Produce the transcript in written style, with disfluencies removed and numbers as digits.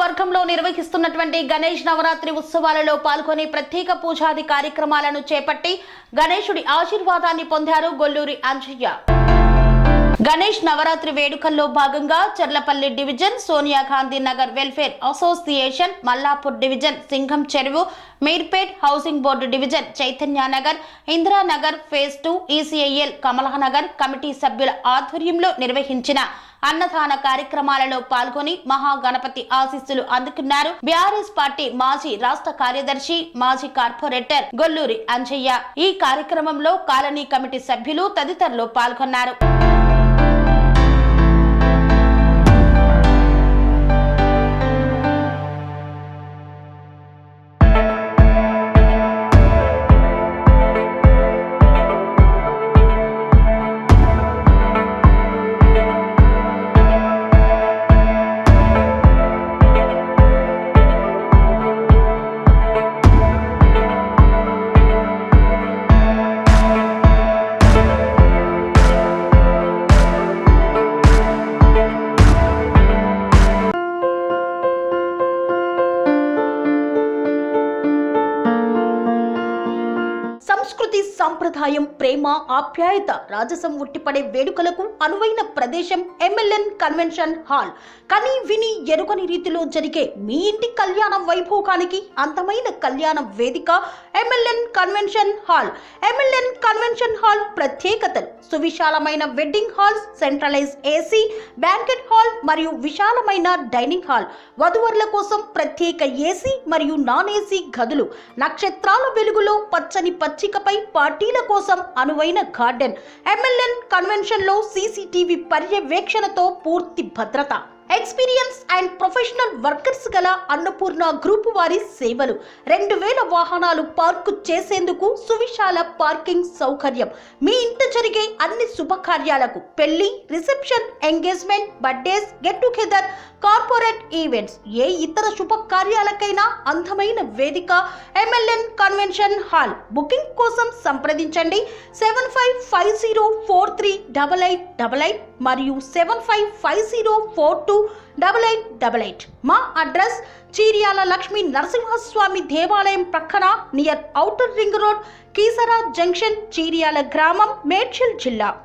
నియోజకవర్గంలో నిర్వహిస్తున్నటువంటి గణేష్ నవరాత్రి ఉత్సవాలలో పాల్గొని ప్రత్యేక పూజాది కార్యక్రమాలను చేపట్టి గణేశుడి ఆశీర్వాదాన్ని పొందారు గొల్లూరి అంజయ్య. గణేష్ నవరాత్రి వేడుకల్లో భాగంగా Cherlapally division, Sonia Gandhi Nagar welfare association, Mallapur division, Singam Cheruvu, Meerpet housing board division, Chaitanyanagar, Indiranagar phase 2, ECIL Kamalanagar committee సభ్యుల ఆధ్వర్యంలో నిర్వహించిన అన్నదాన కార్యక్రమాలలో పాల్గొని మహాగణపతి ఆశీస్సులు అందుకున్నారు. బీఆర్ఎస్ పార్టీ మాజీ రాష్ట్ర కార్యదర్శి, మాజీ కార్పొరేటర్ గొల్లూరి అంజయ్య. ఈ కార్యక్రమంలో కాలనీ కమిటీ సభ్యులు తదితరులు పాల్గొన్నారు. సంస్కృతి, సంప్రదాయం, ప్రేమ, ఆప్యాయత, రాజసం ఉట్టిపడే వేడుకలకు అనువైన ప్రదేశం ఎంఎల్ఎన్ కన్వెన్షన్ హాల్. కని విని ఎరుగని రీతిలో జరిగే మీ ఇంటి కళ్యాణ వైభోగానికి అందమైన కళ్యాణ వేదిక MLN convention hall. MLN convention hall ప్రత్యేకతలు: సువిశాలమైన wedding halls, centralise AC banquet hall మరియు విశాలమైన డైనింగ్ హాల్, వధువరుల కోసం ప్రత్యేక ఏసీ మరియు నాన్ ఏసీ గదులు, నక్షత్రాల వెలుగులో పచ్చని పచ్చికపై పార్టీల కోసం అనువైన గార్డెన్. ఎంఎల్ఎన్ కన్వెన్షన్ లో సీసీటీవీ పర్యవేక్షణతో పూర్తి భద్రత. ఎక్స్పీరియన్స్ అండ్ ప్రొఫెషనల్ వర్కర్స్ గల అన్నపూర్ణ గ్రూప్ వారి సేవలు. 2000 వాహనాలు పార్కు చేసేందుకు సువిశాల పార్కింగ్ సౌకర్యం. మీ ఇంట జరిగే అన్ని శుభకార్యాలకు, పెళ్లి, reception, engagement, birthdays, get together, corporate events, ఏ ఇతర శుభకార్యాలకైనా అందమైన వేదిక ఎంఎల్ఎన్ కన్వెన్షన్ హాల్. బుకింగ్ కోసం సంప్రదించండి 7550438888 మరియు 7550428888. మా అడ్రస్ చీర్యాల లక్ష్మీ నరసింహస్వామి దేవాలయం ప్రక్కన, near outer ring road, Keesara junction, Cheeryal గ్రామం, మేడ్చల్ జిల్లా.